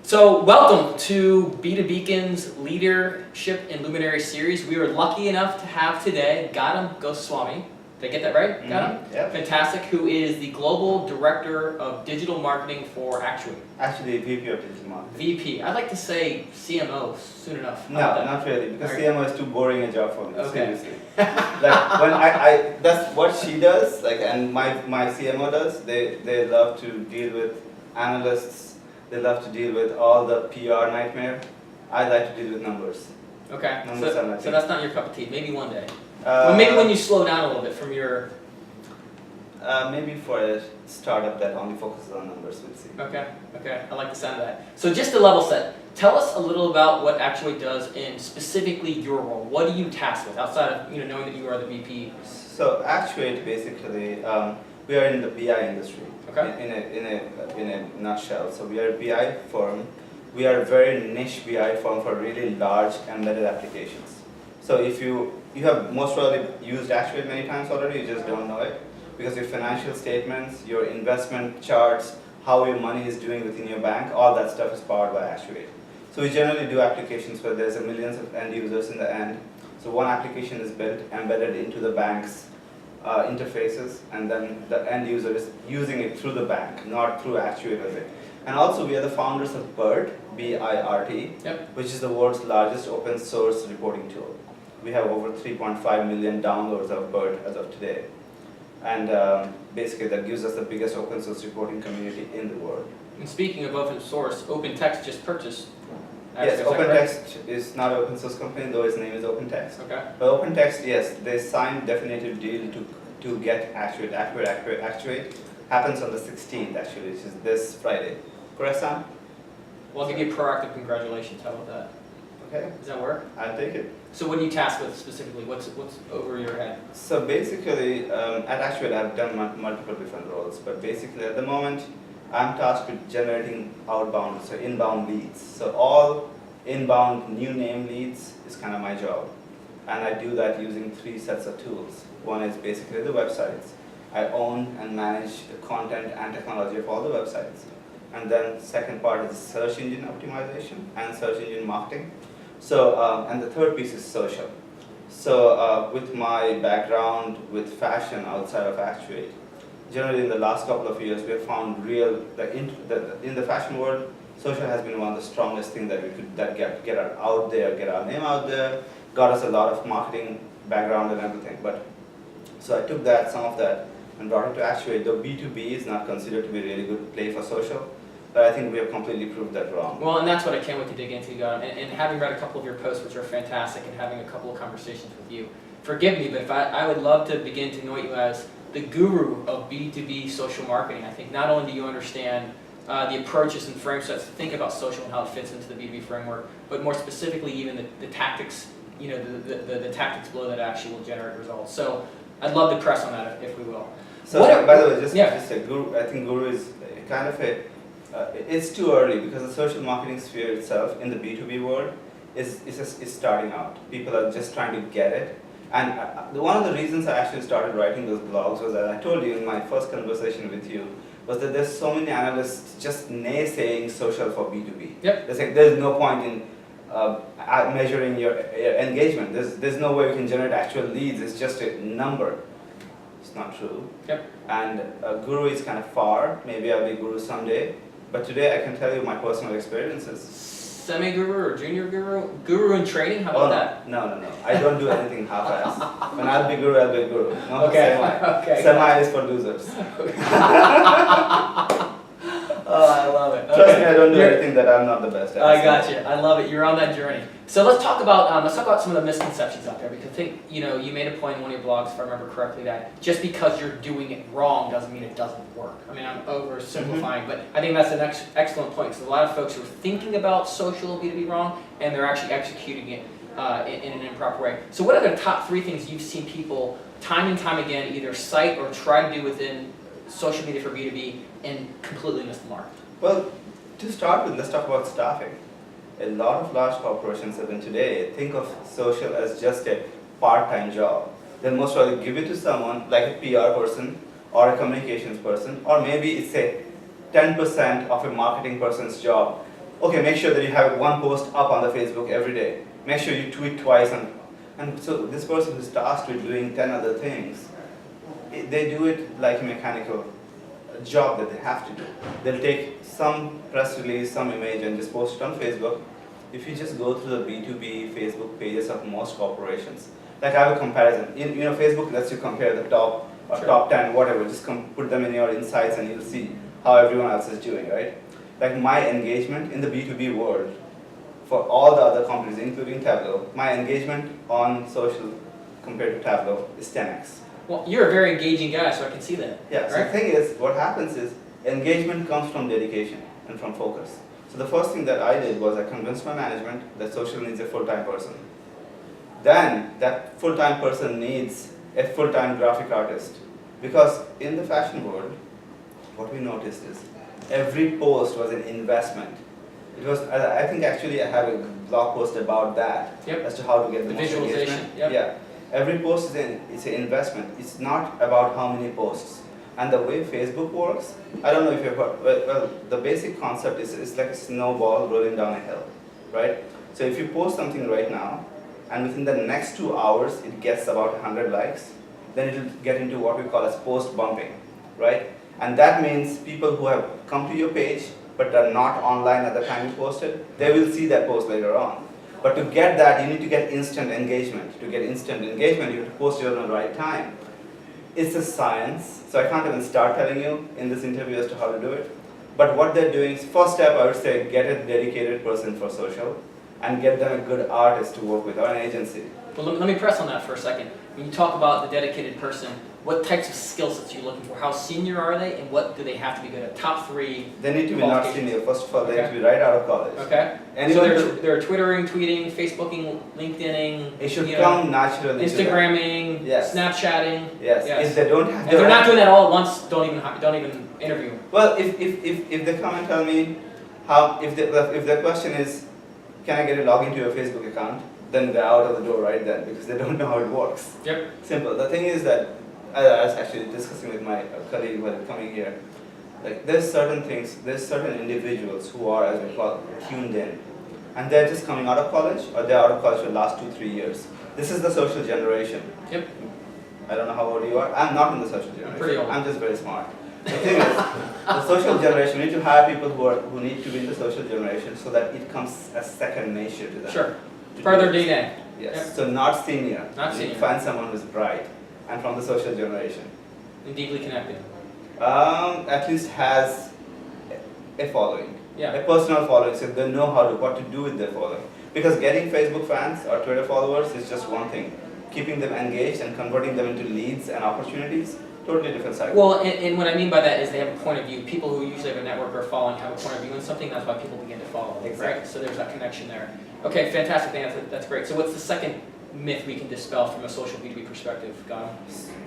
So welcome to B2 Beacon's Leadership and Luminary Series. We are lucky enough to have today Gautam Goswami. Did I get that right, Gautam? Yep. Fantastic. Who is the Global Director of Digital Marketing for Actuate. Actually, VP of Digital Marketing. VP. I'd like to say CMO soon enough. No, not really, because CMO is too boring a job for me, Okay. seriously. Like, when I that's what she does, like, and my CMO does, they love to deal with analysts, they love to deal with all the PR nightmare. I like to deal with numbers. Okay. Numbers are my So thing. that's not your cup of tea. Maybe one day. Well, maybe when you slow down a little bit from your... Maybe for a startup that only focuses on numbers, we'll see. Okay, I like the sound of that. So just to level set, tell us a little about what Actuate does in specifically your role. What are you tasked with outside of knowing that you are the VP? So Actuate basically, we are in the BI industry. Okay. In a nutshell. So we are a BI firm. We are a very niche BI firm for really large embedded applications. So if you have most probably used Actuate many times already, you just don't know it. Because your financial statements, your investment charts, how your money is doing within your bank, all that stuff is powered by Actuate. So we generally do applications where there's millions of end users in the end. So one application is built, embedded into the bank's interfaces, and then the end user is using it through the bank, not through Actuate with it. And also we are the founders of BIRT, B-I-R-T, Yep. which is the world's largest open source reporting tool. We have over 3.5 million downloads of BIRT as of today. And basically that gives us the biggest open source reporting community in the world. And speaking of open source, OpenText just purchased. Yes, Actuate, is that correct? OpenText is not an open source company, though its name is OpenText. Okay. But OpenText, yes, they signed definitive deal to get Actuate. Actuate happens on the 16th actually, which is this Friday. Correct, Sam? Well, I'll give you a proactive congratulations. How about that? Okay, Does that work? I'll take it. So what are you tasked with specifically? What's over your head? So basically, at Actuate I've done multiple different roles, but basically at the moment I'm tasked with generating outbound, so inbound leads. So all inbound new name leads is kind of my job. And I do that using 3 sets of tools. One is basically the websites. I own and manage the content and technology of all the websites. And then second part is search engine optimization and search engine marketing. So, and the third piece is social. So with my background with fashion outside of Actuate, generally in the last couple of years we have found in the fashion world, social has been one of the strongest things that we could get out there, get our name out there, got us a lot of marketing background and everything. But so I took some of that and brought it to Actuate. Though B2B is not considered to be a really good play for social, but I think we have completely proved that wrong. Well, and that's what I can't wait to dig into, Gautam. And having read a couple of your posts, which are fantastic, and having a couple of conversations with you, forgive me, but if I would love to begin to know you as the guru of B2B social marketing. I think not only do you understand the approaches and frame sets to think about social and how it fits into the B2B framework, but more specifically even the tactics, the tactics below that actually will generate results. So I'd love to press on that if we will. So by the way, just a guru, I think guru is kind of it's too early because the social marketing sphere itself in the B2B world is starting out. People are just trying to get it. And one of the reasons I actually started writing those blogs was that I told you in my first conversation with you was that there's so many analysts just naysaying social for B2B. Yep. They're saying there's no point in measuring your engagement. There's no way we can generate actual leads. It's just a number. It's not true. Yep. And guru is kind of far. Maybe I'll be guru someday. But today I can tell you my personal experiences. Semi-guru or junior guru? Guru in training? How about that? No. I don't do anything half-ass. When I'll be guru, I'll be guru. No, Okay. Semi. Okay. Semi is for losers. Oh, I love it. Trust me, I don't do anything that I'm not the best at. I got you. I love it. You're on that journey. So let's talk about some of the misconceptions out there, because I think you made a point in one of your blogs, if I remember correctly, that just because you're doing it wrong doesn't mean it doesn't work. I mean, I'm oversimplifying, but I think that's an excellent point, because a lot of folks are thinking about social B2B wrong, and they're actually executing it in an improper way. So what are the top 3 things you've seen people time and time again either cite or try to do within social media for B2B and completely miss the mark? Well, to start with, let's talk about staffing. A lot of large corporations even today think of social as just a part-time job. They'll most probably give it to someone like a PR person or a communications person, or maybe it's a 10% of a marketing person's job Okay, make sure that you have one post up on the Facebook every day. Make sure you tweet twice, and so this person who's tasked with doing 10 other things, they do it like a mechanical job that they have to do. They'll take some press release, some image, and just post it on Facebook. If you just go through the B2B Facebook pages of most corporations, like I have a comparison. You know, Facebook lets you compare the top or Sure. top 10, whatever. Just put them in your insights, and you'll see how everyone else is doing, right? Like my engagement in the B2B world, for all the other companies, including Tableau, my engagement on social compared to Tableau is 10x. Well, you're a very engaging guy, so I can see that. Yeah, so right? the thing is, what happens is, engagement comes from dedication and from focus. So the first thing that I did was I convinced my management that social needs a full-time person. Then, that full-time person needs a full-time graphic artist. Because in the fashion world, what we noticed is, every post was an investment. It was, I think actually I have a blog post about that, Yep. as to how to get the most visualization. engagement. Yep. Yeah. Every post is an investment. It's not about how many posts. And the way Facebook works, I don't know if you've heard, well, the basic concept is like a snowball rolling down a hill, right? So if you post something right now, and within the next 2 hours it gets about 100 likes, then it will get into what we call as post bumping, right? And that means people who have come to your page but are not online at the time you posted, they will see that post later on. But to get that, you need to get instant engagement. To get instant engagement, you have to post it on the right time. It's a science, so I can't even start telling you in this interview as to how to do it. But what they're doing is, first step, I would say, get a dedicated person for social and get them a good artist to work with or an agency. Well, let me press on that for a second. When you talk about the dedicated person, what types of skill sets are you looking for? How senior are they, and what do they have to be good at? Top 3. They need to be not qualifications. senior. First of all, they Okay. need to be right out of college. Okay. And So even they're twittering, tweeting, Facebooking, LinkedIning. it should you know, come naturally. to them. Instagramming, Yes. Snapchatting. Yes. Yes. If they don't have, And if they're not doing that all at once, don't even interview them. Well, if they come and tell me how, if the question is, can I get a login to your Facebook account? Then they're out of the door right then, because they don't know how it works. Yep. Simple. The thing is that I was actually discussing with my colleague while coming here. Like there's certain individuals who are, as we call it, tuned in, and they're just coming out of college, or they're out of college for the last 2-3 years. This is the social generation. Yep. I don't know how old you are. I'm not in the social generation. Pretty old. I'm just very smart. The thing is, the social generation, we need to hire people who need to be in the social generation so that it comes as second nature to them. Sure. To Part of do their this. DNA. Yes. Yep. So not senior. Not You senior. find someone who's bright and from the social generation. And deeply connected. At least has a following. Yeah. A personal following, so they know what to do with their following. Because getting Facebook fans or Twitter followers is just one thing. Keeping them engaged and converting them into leads and opportunities, totally different cycle. Well, and what I mean by that is they have a point of view. People who usually have a network or following have a point of view on something. That's why people begin to follow. Exactly. Right? So there's that connection there. Okay, fantastic. That's great. So what's the second myth we can dispel from a social B2B perspective, Gautam?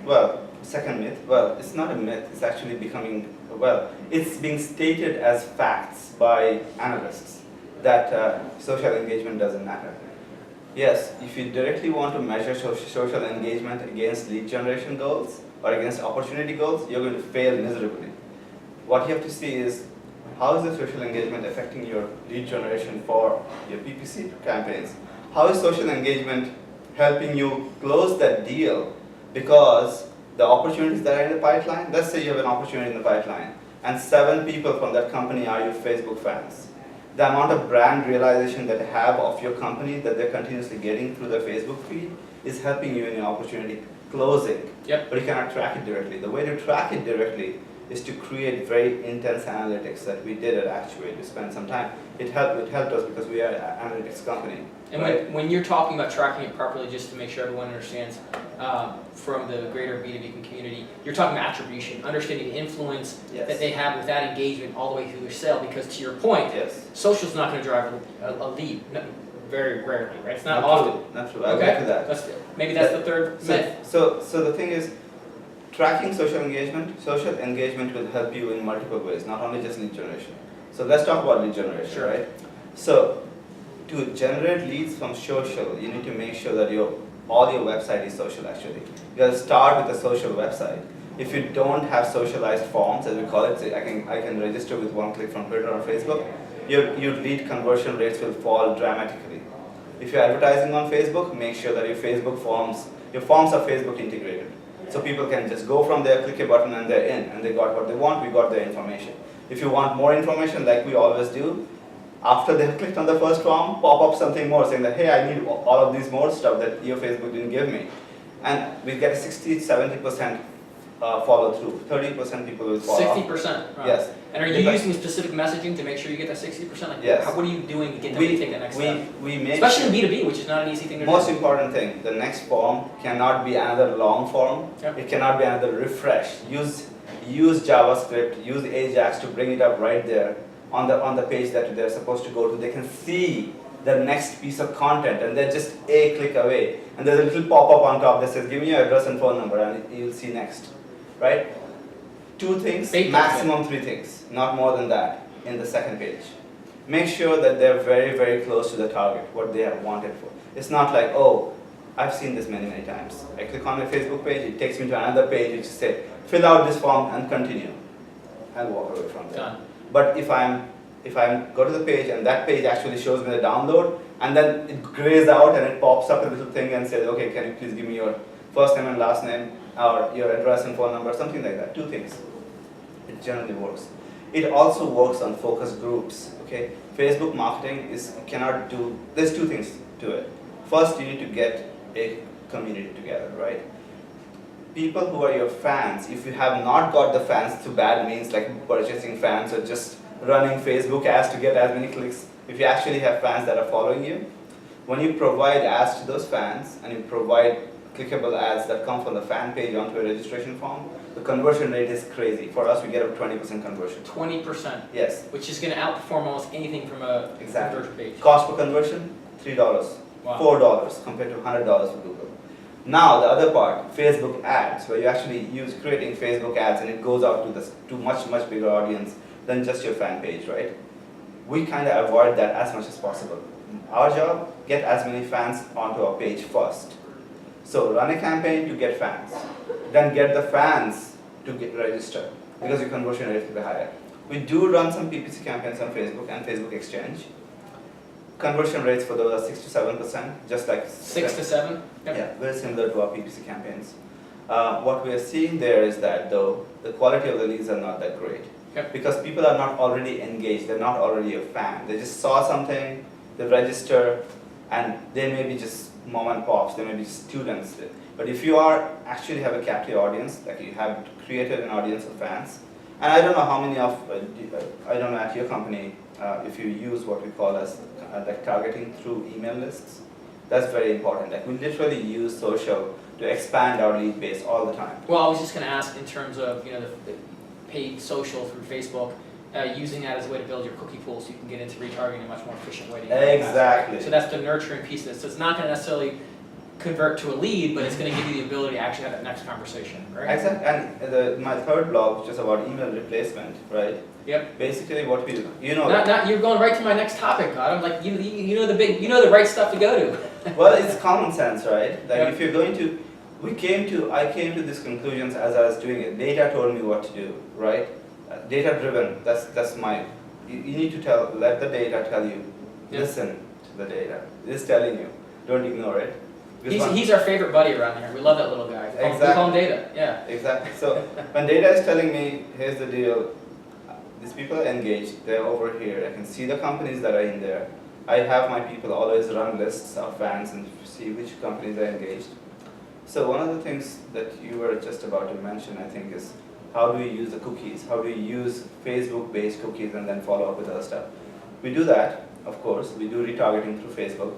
Well, second myth, well, it's not a myth, it's actually becoming, well, it's being stated as facts by analysts that social engagement doesn't matter. Yes, if you directly want to measure social engagement against lead generation goals or against opportunity goals, you're going to fail miserably. What you have to see is, how is the social engagement affecting your lead generation for your PPC campaigns? How is social engagement helping you close that deal? Because the opportunities that are in the pipeline, let's say you have an opportunity in the pipeline, and 7 people from that company are your Facebook fans. The amount of brand realization that they have of your company that they're continuously getting through their Facebook feed is helping you in your opportunity closing. Yep. But you cannot track it directly. The way to track it directly is to create very intense analytics that we did at Actuate. We spent some time. It helped us because we are an analytics company. And right? when you're talking about tracking it properly, just to make sure everyone understands from the greater B2B community, you're talking about attribution, understanding the influence Yes. that they have with that engagement all the way through their sale. Because to your point, Yes. social's not going to drive a lead, no, very rarely, right? It's not Not often. true. Not true. I'll Okay. get to that. Maybe that's the third myth. So the thing is, tracking social engagement will help you in multiple ways, not only just lead generation. So let's talk about lead generation, Sure. right? So to generate leads from social, you need to make sure that all your website is social actually. You gotta start with a social website. If you don't have socialized forms, as we call it, say I can register with one click from Twitter or Facebook, your lead conversion rates will fall dramatically. If you're advertising on Facebook, make sure that your forms are Facebook integrated. So people can just go from there, click a button, and they're in, and they got what they want, we got their information. If you want more information, like we always do, after they've clicked on the first form, pop up something more saying that, hey, I need all of these more stuff that your Facebook didn't give me. And we get 60-70% follow through. 30% people will follow 60%? Right. Yes. And are you using specific messaging to make sure you get that 60%? Like, yes. what are you doing to get them to take that next step? We make Especially in B2B, which is not an easy thing to do. Most important thing, the next form cannot be another long form. Yep. It cannot be another refresh. Use JavaScript, use Ajax to bring it up right there on the page that they're supposed to go to. They can see the next piece of content, and they're just a click away. And there's a little pop-up on top that says, give me your address and phone number, and you'll see next, right? 2 things, maximum 3 things, not more than that, in the second page. Make sure that they're very, very close to the target, what they have wanted for. It's not like, oh, I've seen this many, many times. I click on my Facebook page, it takes me to another page which says, fill out this form and continue. I'll walk away from there. Done. But if I go to the page and that page actually shows me the download, and then it grays out and it pops up a little thing and says, okay, can you please give me your first name and last name, or your address and phone number, something like that. 2 things. It generally works. It also works on focus groups. Okay, Facebook marketing there's 2 things to it. First, you need to get a community together, right? People who are your fans, if you have not got the fans through bad means like purchasing fans or just running Facebook ads to get as many clicks, if you actually have fans that are following you, when you provide ads to those fans and you provide clickable ads that come from the fan page onto a registration form, the conversion rate is crazy. For us, we get a 20% conversion. 20%? Yes. Which is going to outperform almost anything from a conversion page. Cost per conversion, $3, wow. $4 compared to $100 for Google. Now the other part, Facebook ads, where you actually use creating Facebook ads and it goes out to much, much bigger audience than just your fan page, right? We kind of avoid that as much as possible. Our job, get as many fans onto our page first. So run a campaign to get fans. Then get the fans to get registered, because your conversion rate will be higher. We do run some PPC campaigns on Facebook and Facebook Exchange. Conversion rates for those are 6 to 7%, just like 6 to 7. Yep. Yeah, very similar to our PPC campaigns. What we are seeing there is that though the quality of the leads are not that great, Yep. because people are not already engaged. They're not already a fan. They just saw something, they register, and they may be just mom and pops. They may be students. But if you actually have a captive audience, like you have created an audience of fans, and I don't know how many I don't know at your company if you use what we call as like targeting through email lists. That's very important. Like we literally use social to expand our lead base all the time. Well, I was just going to ask in terms of the paid social through Facebook, using that as a way to build your cookie pool so you can get into retargeting in a much more efficient way. Exactly. So that's the nurturing piece of this. So it's not going to necessarily convert to a lead, but it's going to give you the ability to actually have that next conversation, right? Exactly. And my third blog, which is about email replacement, right? Yep. Basically, what we do, you're going right to my next topic, God. I'm like, you know the right stuff to go to. Well, it's common sense, right? Like Yep. if you're going to, I came to these conclusions as I was doing it. Data told me what to do, right? Data driven. That's my. You need to let the data tell you. Yep. Listen to the data. It's telling you. Don't ignore it. He's our favorite buddy around here. We love that little guy. Exactly. We call him Data. Yeah. Exactly. So when data is telling me, here's the deal. These people are engaged. They're over here. I can see the companies that are in there. I have my people always run lists of fans and see which companies are engaged. So one of the things that you were just about to mention, I think, is how do we use the cookies? How do we use Facebook-based cookies and then follow up with other stuff? We do that, of course. We do retargeting through Facebook.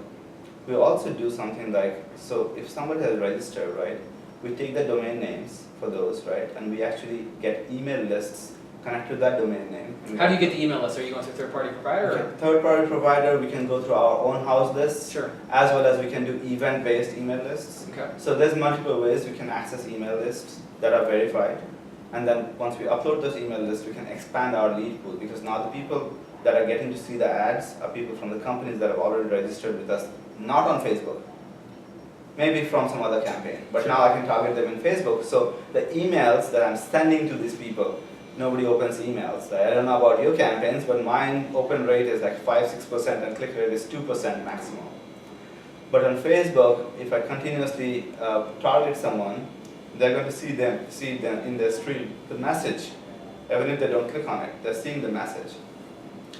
We also do something like, so if somebody has registered, right, we take the domain names for those, right, and we actually get email lists connect to that domain name. How do you get the email list? Are you going through a third-party provider? Okay. Third-party provider, we can go through our own house lists, Sure. as well as we can do event-based email lists. Okay. So there's multiple ways we can access email lists that are verified. And then once we upload those email lists, we can expand our lead pool, because now the people that are getting to see the ads are people from the companies that have already registered with us, not on Facebook, maybe from some other campaign, but now I can target them in Facebook. So the emails that I'm sending to these people nobody opens emails. I don't know about your campaigns, but mine open rate is like 5-6% and click rate is 2% maximum. But on Facebook, if I continuously target someone, they're going to see them in their stream, the message, even if they don't click on it, they're seeing the message.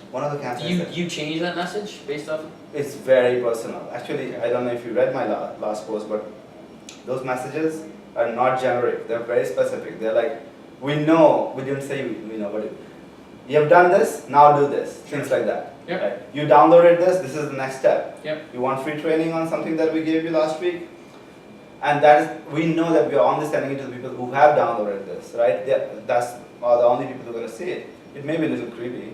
One of the campaigns. Do you change that message based off? It's very personal. Actually, I don't know if you read my last post, but those messages are not generic. They're very specific. They're like, we know, we didn't say we know, but you have done this, now do this. Things like that. Yep. Right? You downloaded this is the next step. Yep. You want free training on something that we gave you last week? And that is, we know that we are only sending it to the people who have downloaded this, right? That's are the only people who are going to see it. It may be a little creepy.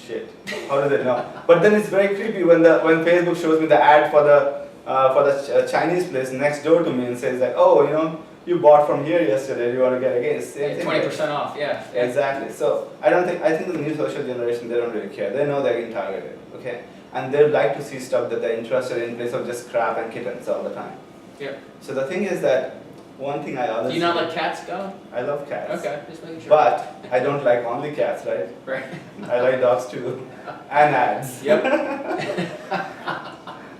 Shit, how does it know? But then it's very creepy when Facebook shows me the ad for the Chinese place next door to me and says like, oh, you bought from here yesterday. You want to get again? Same thing. 20% off. Yeah. Exactly. So I think the new social generation, they don't really care. They know they're getting targeted. Okay, and they like to see stuff that they're interested in, place of just crap and kittens all the time. Yeah. So the thing is that one thing I always Do you not let cats go? I love cats. Okay, just making sure. But I don't like only cats, right? Right. I like dogs too, and ads. Yep.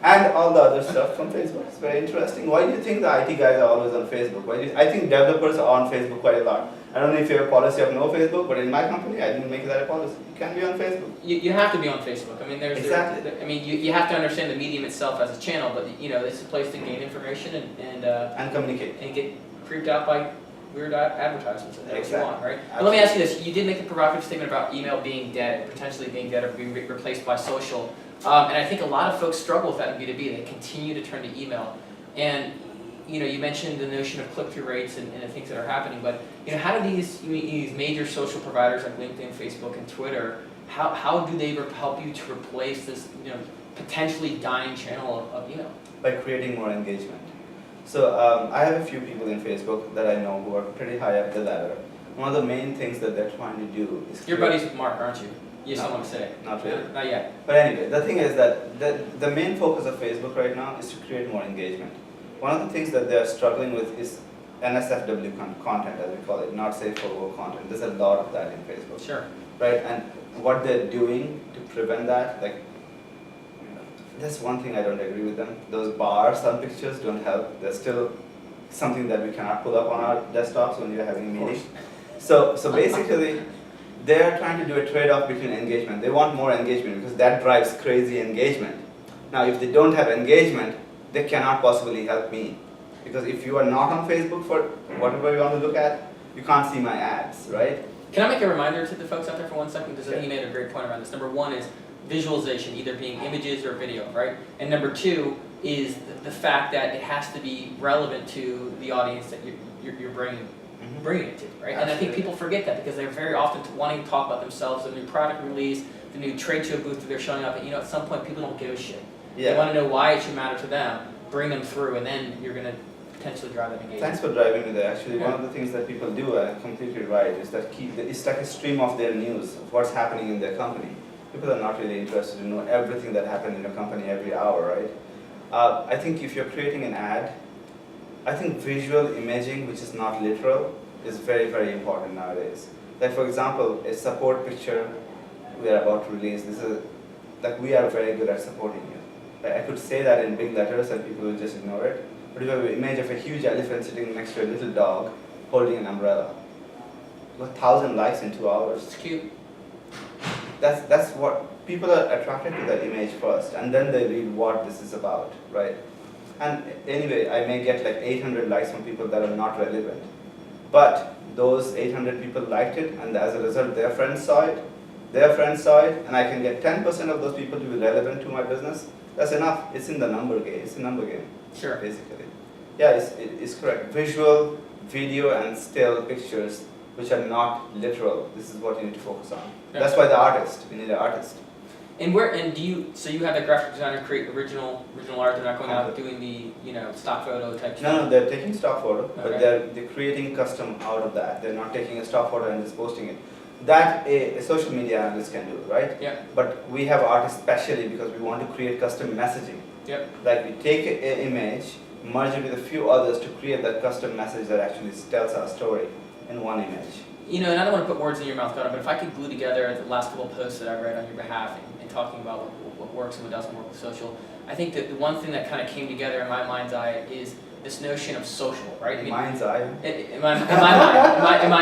And all the other stuff from Facebook. It's very interesting. Why do you think the IT guys are always on Facebook? I think developers are on Facebook quite a lot. I don't know if you have a policy of no Facebook, but in my company, I didn't make that a policy. You can be on Facebook. You have to be on Facebook. I mean, Exactly. you have to understand the medium itself as a channel, but it's a place to gain information And communicate. and get creeped out by weird advertisements that Exactly. you want, right? But let me ask you this: you did make a provocative statement about email being dead, potentially being dead, or being replaced by social. And I think a lot of folks struggle with that in B2B. They continue to turn to email. And you mentioned the notion of click-through rates and the things that are happening, but how do these major social providers like LinkedIn, Facebook, and Twitter, how do they help you to replace this potentially dying channel of email? By creating more engagement. So I have a few people in Facebook that I know who are pretty high up the ladder. One of the main things that they're trying to do is You're buddies with Mark, aren't you? You just don't want to say. Not really. Not yet. But anyway, the thing is that the main focus of Facebook right now is to create more engagement. One of the things that they're struggling with is NSFW content, as we call it, not safe for work content. There's a lot of that in Facebook. Sure. Right? And what they're doing to prevent that, that's one thing I don't agree with them. Those bars on pictures don't help. There's still something that we cannot pull up on our desktops when you're having a meeting. So basically, they're trying to do a trade-off between engagement. They want more engagement because that drives crazy engagement. Now, if they don't have engagement, they cannot possibly help me. Because if you are not on Facebook for whatever you want to look at, you can't see my ads, right? Can I make a reminder to the folks out there for 1 second? Because I think Sure. you made a great point around this. Number one is visualization, either being images or video, right? And number two is the fact that it has to be relevant to the audience that you're bringing it to, right? And I think people forget that because they're very often wanting to talk about themselves, the new product release, the new trade show booth that they're showing up, and at some point people don't give a shit. Yeah. They want to know why it should matter to them, bring them through, and then you're going to potentially drive that engagement. Thanks for driving me there. Actually, Yeah. one of the things that people do, and completely right, is that it's like a stream of their news, of what's happening in their company. People are not really interested to know everything that happens in your company every hour, right? I think if you're creating an ad, I think visual imaging, which is not literal, is very, very important nowadays. Like for example, a support picture we are about to release, we are very good at supporting you. Like, I could say that in big letters and people will just ignore it. But if you have an image of a huge elephant sitting next to a little dog holding an umbrella, you got 1,000 likes in 2 hours. It's cute. That's what people are attracted to, that image first, and then they read what this is about, right? And anyway, I may get like 800 likes from people that are not relevant, but those 800 people liked it, and as a result, their friends saw it, and I can get 10% of those people to be relevant to my business. That's enough. It's in the number game. It's a number game. Sure. Basically, yeah, it's correct. Visual, video, and still pictures, which are not literal. This is what you need to focus on. Yeah. That's why the artist. We need an artist. So you have that graphic designer create original art. They're not going out doing the stock photo type stuff. No, they're taking stock photo, but Okay. they're creating custom out of that. They're not taking a stock photo and just posting it. That a social media analyst can do, right? Yeah. But we have artists specially because we want to create custom messaging. Yep. Like we take an image, merge it with a few others to create that custom message that actually tells our story. in one image. You know, and I don't want to put words in your mouth, Gautam, but if I could glue together the last couple of posts that I read on your behalf and talking about what works and what doesn't work with social, I think that the one thing that kind of came together in my mind's eye is this notion of social, right? I mean, Mind's eye. in my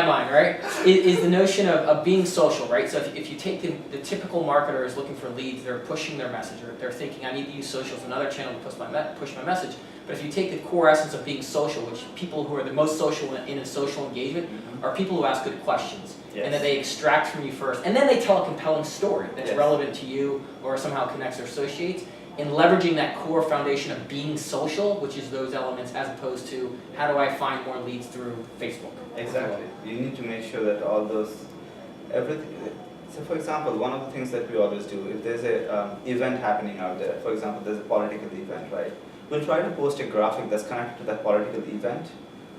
mind, right? Is the notion of being social, right? So if you take the typical marketer is looking for leads, they're pushing their message, or they're thinking, I need to use social as another channel to push my message. But if you take the core essence of being social, which people who are the most social in a social engagement are people who ask good questions, and that they extract from you first, and then they tell a compelling story that's relevant to you or somehow connects or associates, and leveraging that core foundation of being social, which is those elements, as opposed to how do I find more leads through Facebook. Exactly. You need to make sure that all those, everything. So for example, one of the things that we always do, if there's a event happening out there, for example, there's a political event, right? We'll try to post a graphic that's connected to that political event,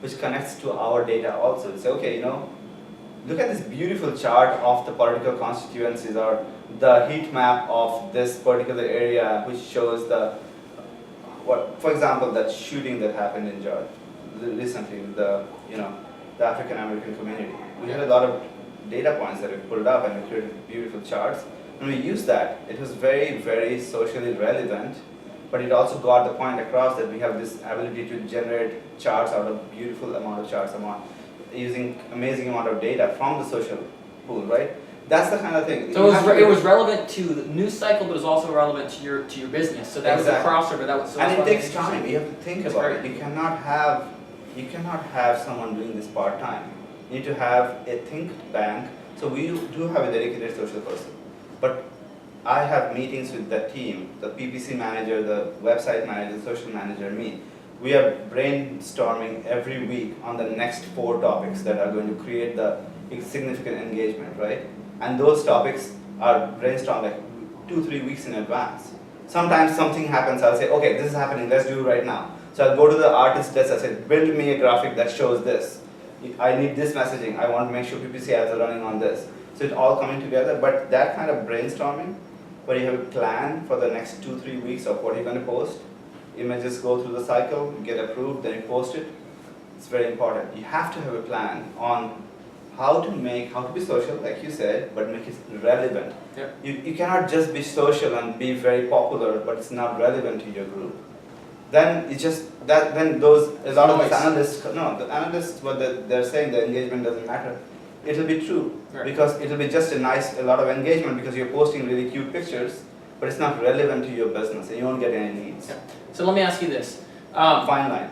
which connects to our data also. Say, okay, you know, look at this beautiful chart of the political constituencies or the heat map of this particular area, which shows the, for example, that shooting that happened in Georgia recently with the African American community. We had a lot of data points that we pulled up and we created beautiful charts, and we used that. It was very, very socially relevant, but it also got the point across that we have this ability to generate charts out of beautiful amount of charts using amazing amount of data from the social pool, right? That's the kind of thing. So it was relevant to the news cycle, but it was also relevant to your business. So that was a crossover. That was and it takes time. You have to think about it. You cannot have someone doing this part time. You need to have a think bank. So we do have a dedicated social person, but I have meetings with the team, the PPC manager, the website manager, the social manager, me. We are brainstorming every week on the next 4 topics that are going to create the significant engagement, right? And those topics are brainstormed like 2-3 weeks in advance. Sometimes something happens, I'll say, okay, this is happening, let's do it right now. So I'll go to the artist desk, I say, build me a graphic that shows this. I need this messaging, I want to make sure PPC ads are running on this. So it's all coming together, but that kind of brainstorming, where you have a plan for the next 2-3 weeks of what you're going to post, images go through the cycle, you get approved, then you post it. It's very important. You have to have a plan on how to be social, like you said, but make it relevant. Yep. You cannot just be social and be very popular, but it's not relevant to your group. Then it's just that. Then a lot of the analysts, what they're saying, the engagement doesn't matter. It'll be true, right? Because it'll be just a lot of engagement because you're posting really cute pictures, but it's not relevant to your business, and you won't get any leads. Yeah. So let me ask you this. Fine line.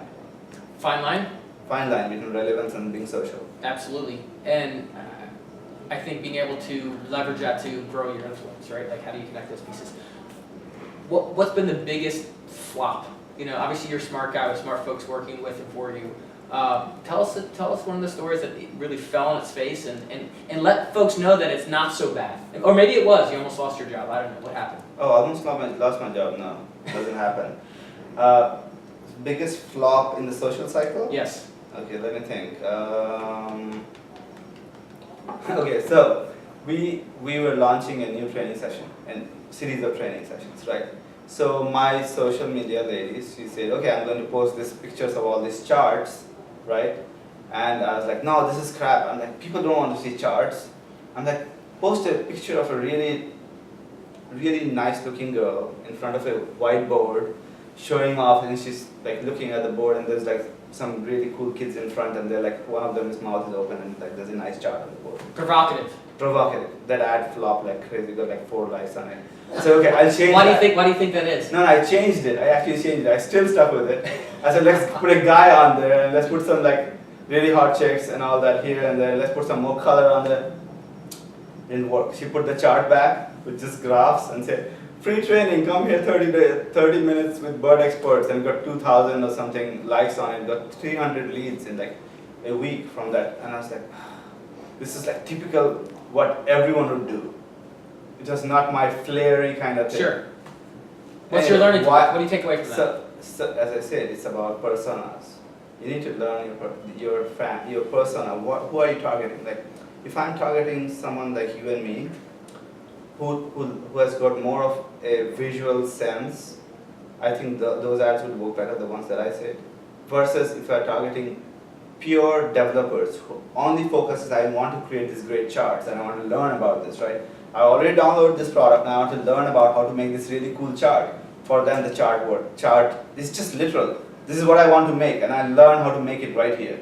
Fine line? Fine line between relevance and being social. Absolutely. And I think being able to leverage that to grow your influence, right? Like how do you connect those pieces? What's been the biggest flop? You know, obviously you're a smart guy with smart folks working with and for you. Tell us one of the stories that really fell on its face and let folks know that it's not so bad. Or maybe it was, you almost lost your job. I don't know, what happened? Oh, I almost lost my job. No, doesn't happen. Biggest flop in the social cycle? Yes. Okay, let me think. Okay, so we were launching a new training session and series of training sessions, right? So my social media lady, she said, okay, I'm going to post these pictures of all these charts, right? And I was like, no, this is crap. I'm like, people don't want to see charts. I'm like, post a picture of a really, really nice looking girl in front of a whiteboard, showing off, and she's like looking at the board, and there's like some really cool kids in front, and they're like, one of them, his mouth is open, and like there's a nice chart on the board. Provocative. That ad flopped like crazy, got like 4 likes on it. So okay, I'll change Why do you think that is? No, I changed it. I actually changed it. I still stuck with it. I said, let's put a guy on there, and let's put some like really hot chicks and all that here and there. Let's put some more color on there. Didn't work. She put the chart back with just graphs and said, free training, come here 30 minutes with bird experts, and got 2,000 or something likes on it, got 300 leads in like a week from that. And I was like, this is like typical what everyone would do. It was not my flary kind of thing. Sure. What's your learning? What do you take away from that? So as I said, it's about personas. You need to learn your persona. Who are you targeting? Like, if I'm targeting someone like you and me, who has got more of a visual sense, I think those ads would work better, the ones that I said. Versus if I'm targeting pure developers who only focuses, I want to create these great charts and I want to learn about this, right? I already downloaded this product and I want to learn about how to make this really cool chart. For them, the chart is just literal. This is what I want to make and I learn how to make it right here.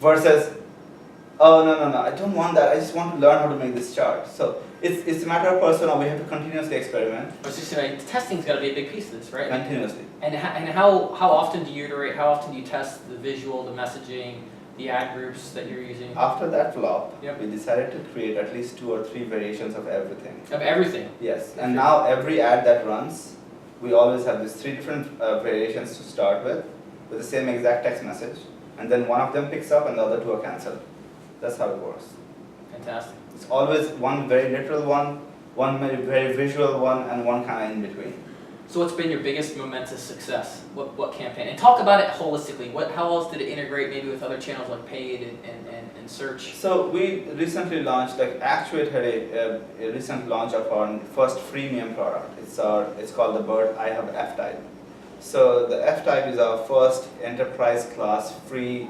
Versus, oh, no, I don't want that. I just want to learn how to make this chart. So it's a matter of persona. We have to continuously experiment. I was just saying, testing's got to be a big piece of this, right? Continuously. And how often do you iterate? How often do you test the visual, the messaging, the ad groups that you're using? After that flop, Yep. we decided to create at least 2 or 3 variations of everything. Of everything. Yes, and now every ad that runs, we always have these 3 different variations to start with the same exact text message, and then one of them picks up and the other 2 are cancelled. That's how it works. Fantastic. It's always one very literal one very visual one, and one kind of in between. So what's been your biggest momentous success? What campaign? And talk about it holistically. How else did it integrate maybe with other channels like paid and search? So we recently launched, like Actuate had a recent launch of our first freemium product. It's called the Bird I Have F-Type. So the F-Type is our first enterprise class free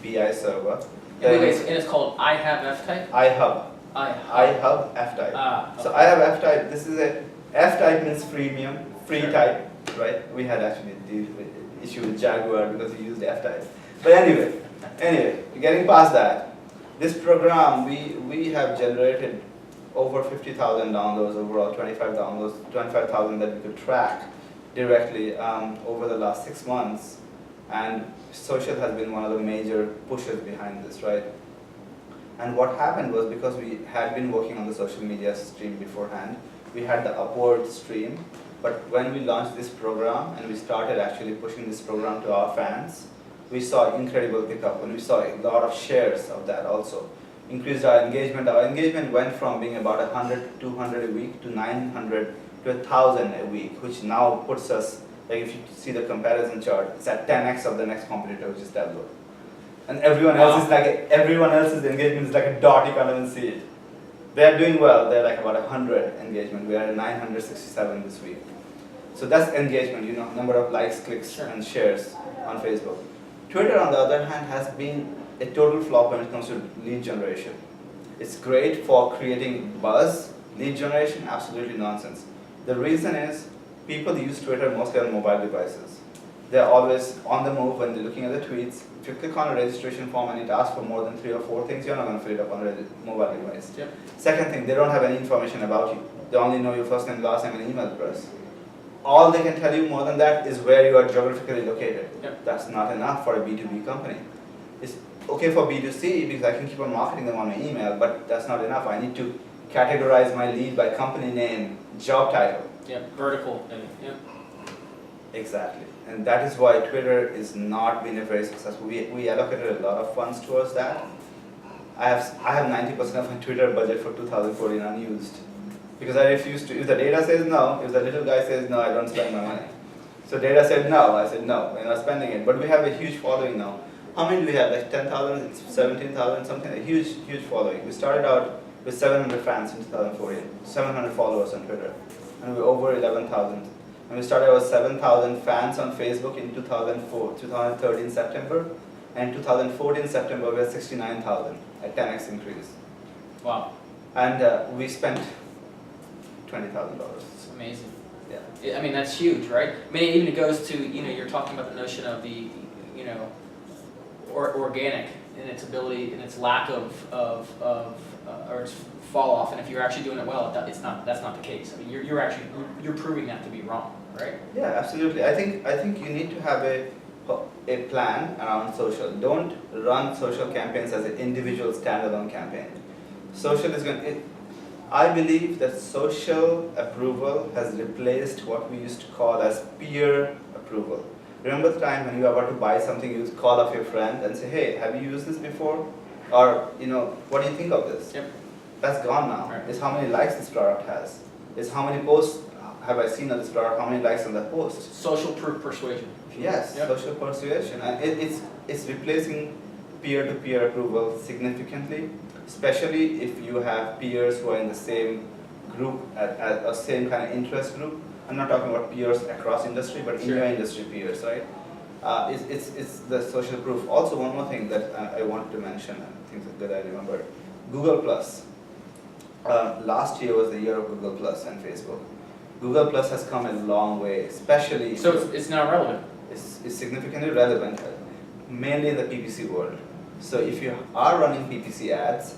BI server. And it's called I Have F-Type? iHub. iHub. F-Type. Okay. So I have F-Type. This is a F-Type means freemium, free Sure. type, right? We had actually the issue with Jaguar because we used F-Type. But anyway, getting past that, this program we have generated over 50,000 downloads overall, 25,000 that we could track directly over the last 6 months, and social has been one of the major pushes behind this, right? And what happened was, because we had been working on the social media stream beforehand, we had the upward stream, but when we launched this program and we started actually pushing this program to our fans, we saw incredible pickup, and we saw a lot of shares of that also. Increased our engagement. Our engagement went from being about 100 to 200 a week to 900 to 1,000 a week, which now puts us, like if you see the comparison chart, it's at 10x of the next competitor, which is Tableau. And everyone else's engagement is like a dot, you can't even see it. They're doing well, they're like about 100 engagement. We are at 967 this week. So that's engagement, number of likes, clicks, and shares on Facebook. Twitter, on the other hand, has been a total flop when it comes to lead generation. It's great for creating buzz. Lead generation, absolutely nonsense. The reason is, people use Twitter mostly on mobile devices. They're always on the move when they're looking at the tweets. If you click on a registration form and it asks for more than 3 or 4 things, you're not going to fill it up on a mobile device. Yep. Second thing, they don't have any information about you. They only know your first name, last name, and email address. All they can tell you more than that is where you are geographically located. Yep. That's not enough for a B2B company. It's okay for B2C because I can keep on marketing them on my email, but that's not enough. I need to categorize my lead by company name, job title. Yep. Vertical. Yep. Exactly. And that is why Twitter is not been a very successful. We allocated a lot of funds towards that. I have 90% of my Twitter budget for 2014 unused, because I refused to. If the data says no, if the little guy says no, I don't spend my money. So data said no, I said no, we're not spending it. But we have a huge following now. How many do we have? Like 10,000, 17,000, something. A huge following. We started out with 700 fans in 2014, 700 followers on Twitter, and we're over 11,000. And we started with 7,000 fans on Facebook in 2013 September, and 2014 September we had 69,000, a 10x increase. Wow. And we spent $20,000. It's amazing. Yeah. I mean, that's huge, right? I mean, it even goes to, you're talking about the notion of the, organic in its ability, in its lack of or its fall off, and if you're actually doing it well, that's not the case. I mean, you're proving that to be wrong, right? Yeah, absolutely. I think you need to have a plan around social. Don't run social campaigns as an individual standalone campaign. Social is going. I believe that social approval has replaced what we used to call as peer approval. Remember the time when you were about to buy something, you would call up your friend and say, hey, have you used this before? Or, what do you think of this? Yep. That's gone now. Right. It's how many likes this product has. It's how many posts have I seen on this product, how many likes on that post. Social proof persuasion. Yes, Yep. social persuasion. And it's replacing peer-to-peer approval significantly, especially if you have peers who are in the same group, at a same kind of interest group. I'm not talking about peers across industry, but in Sure. your industry peers, right? It's the social proof. Also, one more thing that I wanted to mention, I think that I remember, Google Plus. Last year was the year of Google Plus and Facebook. Google Plus has come a long way, especially. So it's now relevant. It's significantly relevant, mainly in the PPC world. So if you are running PPC ads,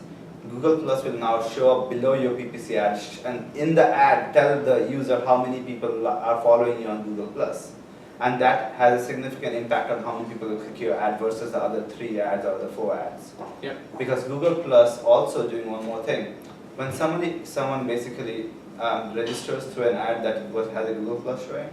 Google Plus will now show up below your PPC ad, and in the ad tell the user how many people are following you on Google Plus. And that has a significant impact on how many people will click your ad versus the other 3 ads or the 4 ads. Yep. Because Google Plus also doing one more thing. When someone basically registers through an ad that has a Google Plus showing,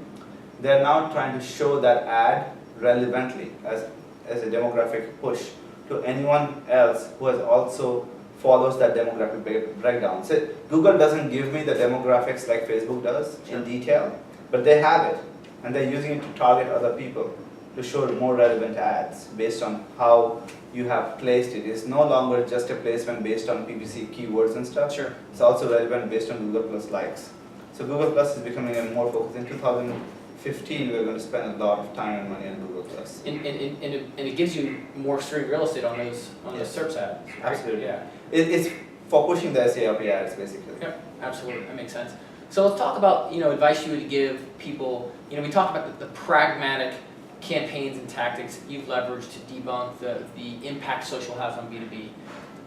they're now trying to show that ad relevantly as a demographic push to anyone else who has also follows that demographic breakdown. So Google doesn't give me the demographics like Facebook does in detail, but they have it, and they're using it to target other people to show more relevant ads based on how you have placed it. It's no longer just a placement based on PPC keywords and stuff. Sure. It's also relevant based on Google Plus likes. So Google Plus is becoming a more focused. In 2015, we're going to spend a lot of time and money on Google Plus. And it gives you more streaming real estate on those SERPs ads. Right? Absolutely. Yeah. It's for pushing the SERP ads, basically. Yep, absolutely, that makes sense. So let's talk about advice you would give people. We talked about the pragmatic campaigns and tactics you've leveraged to debunk the impact social has on B2B.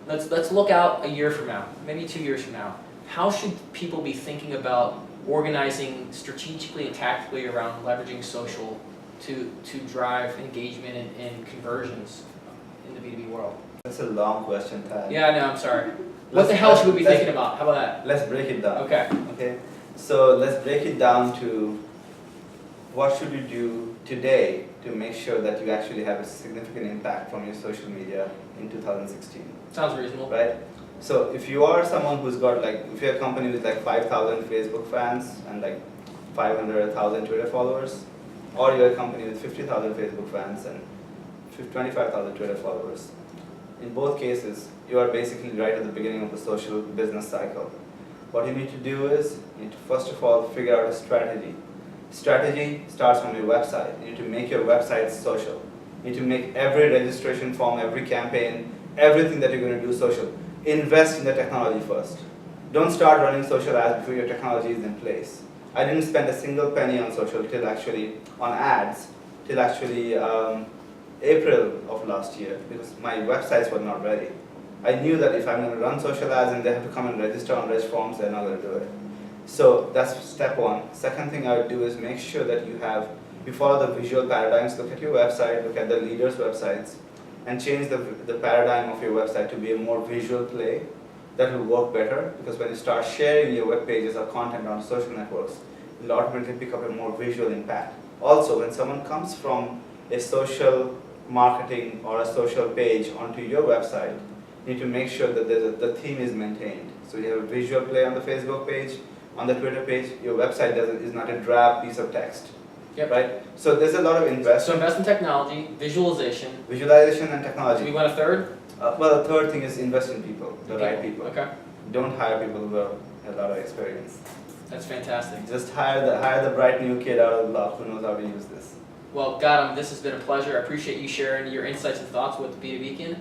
Let's look out a year from now, maybe 2 years from now. How should people be thinking about organizing strategically and tactically around leveraging social to drive engagement and conversions in the B2B world? That's a long question, Tad. Yeah, I know, I'm sorry. What the hell should we be thinking about? How about that? Let's break it down. Okay. Okay. So let's break it down to what should you do today to make sure that you actually have a significant impact from your social media in 2016. Sounds reasonable. Right? So if you are someone who's got if you're a company with 5,000 Facebook fans and 500,000 Twitter followers, or you're a company with 50,000 Facebook fans and 25,000 Twitter followers, in both cases, you are basically right at the beginning of the social business cycle. What you need to do is, you need to first of all figure out a strategy. Strategy starts from your website. You need to make your website social. You need to make every registration form, every campaign, everything that you're going to do social. Invest in the technology first. Don't start running social ads before your technology is in place. I didn't spend a single penny on social on ads, till April of last year, because my websites were not ready. I knew that if I'm going to run social ads and they have to come and register on reg forms, they're not going to do it. So that's step one. Second thing I would do is make sure that you follow the visual paradigms. Look at your website, look at the leaders' websites, and change the paradigm of your website to be a more visual play that will work better, because when you start sharing your web pages or content on social networks, you'll automatically pick up a more visual impact. Also, when someone comes from a social marketing or a social page onto your website, you need to make sure that the theme is maintained. So you have a visual play on the Facebook page, on the Twitter page. Your website is not a drab piece of text. Yep. Right? So there's a lot of investment. So invest in technology, visualization. Visualization and technology. Do we want a third? Well, the third thing is invest in people, the right people. Okay. Don't hire people who have a lot of experience. That's fantastic. Just hire the bright new kid out of the block who knows how to use this. Well, Gautam, this has been a pleasure. I appreciate you sharing your insights and thoughts with B2B Beacon.